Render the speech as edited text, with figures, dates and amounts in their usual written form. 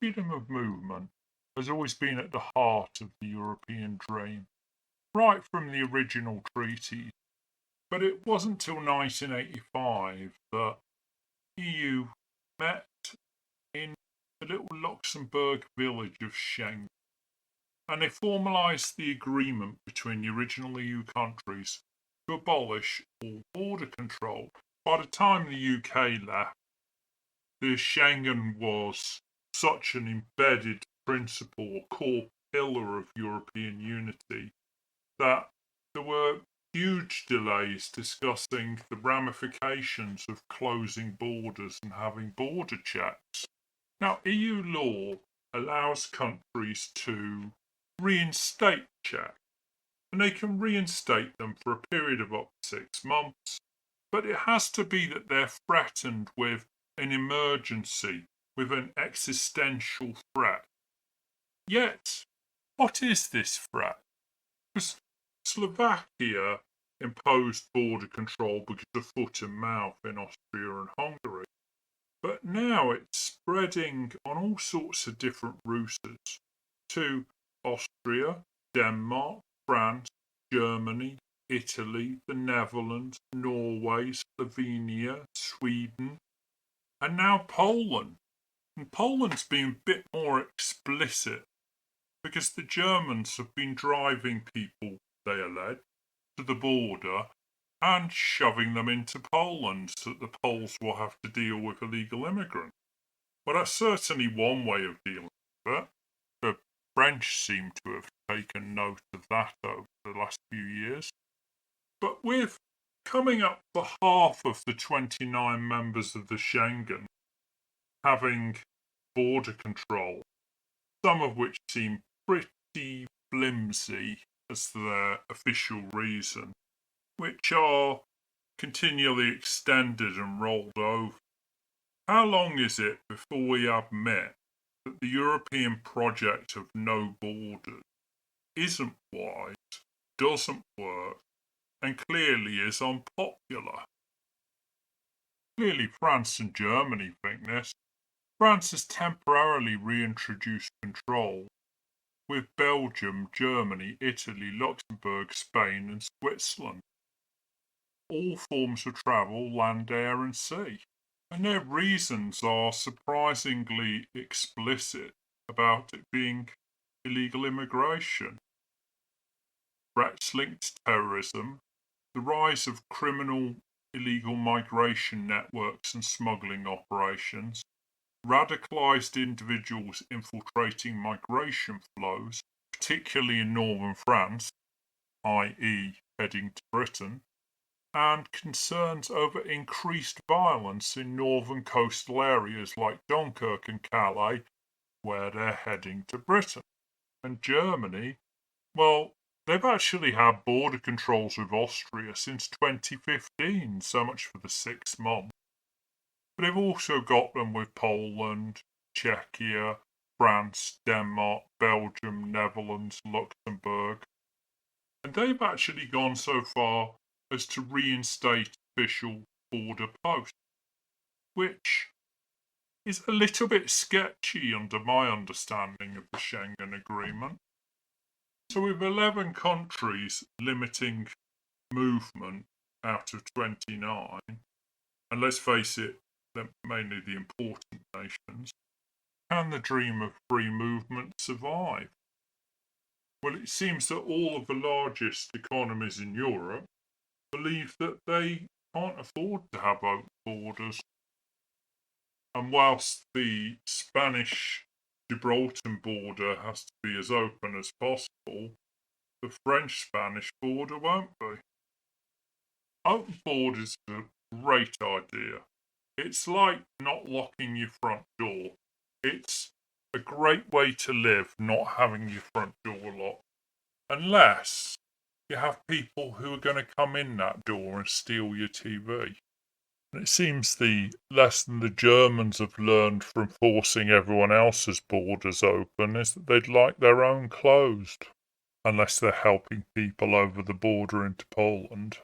freedom of movement has always been at the heart of the European dream, right from the original treaties. But it wasn't till 1985 that EU met in the little Luxembourg village of Schengen, and they formalised the agreement between the original EU countries to abolish all border control. By the time the UK left, the Schengen was such an embedded principle, or core pillar of European unity, that there were huge delays discussing the ramifications of closing borders and having border checks. Now, EU law allows countries to reinstate checks, and they can reinstate them for a period of up to 6 months, but it has to be that they're threatened with an emergency, with an existential threat. Yet, what is this threat? Because Slovakia imposed border control because of foot and mouth in Austria and Hungary. But now it's spreading on all sorts of different routes to Austria, Denmark, France, Germany, Italy, the Netherlands, Norway, Slovenia, Sweden, and now Poland. And Poland's been a bit more explicit because the Germans have been driving people, they allege, to the border and shoving them into Poland so that the Poles will have to deal with illegal immigrants. Well, that's certainly one way of dealing with it. The French seem to have taken note of that over the last few years. But with coming up for half of the 29 members of the Schengen having border control, some of which seem pretty flimsy as their official reason, which are continually extended and rolled over. How long is it before we admit that the European project of no borders isn't wise, doesn't work, and clearly is unpopular? Clearly France and Germany think this. France has temporarily reintroduced control, with Belgium, Germany, Italy, Luxembourg, Spain and Switzerland. All forms of travel, land, air and sea. And their reasons are surprisingly explicit about it being illegal immigration. Threats linked to terrorism, the rise of criminal illegal migration networks and smuggling operations, radicalised individuals infiltrating migration flows, particularly in northern France, i.e. heading to Britain, and concerns over increased violence in northern coastal areas like Dunkirk and Calais, where they're heading to Britain. And Germany, well, they've actually had border controls with Austria since 2015, so much for the 6 months. But they've also got them with Poland, Czechia, France, Denmark, Belgium, Netherlands, Luxembourg. And they've actually gone so far as to reinstate official border posts, which is a little bit sketchy under my understanding of the Schengen Agreement. So with 11 countries limiting movement out of 29, and let's face it, they're mainly the important nations, can the dream of free movement survive? Well, it seems that all of the largest economies in Europe believe that they can't afford to have open borders. And whilst the Spanish Gibraltar border has to be as open as possible, the French-Spanish border won't be. Open borders is a great idea. It's like not locking your front door. It's a great way to live, not having your front door locked. Unless you have people who are going to come in that door and steal your TV. And it seems the lesson the Germans have learned from forcing everyone else's borders open is that they'd like their own closed. Unless they're helping people over the border into Poland.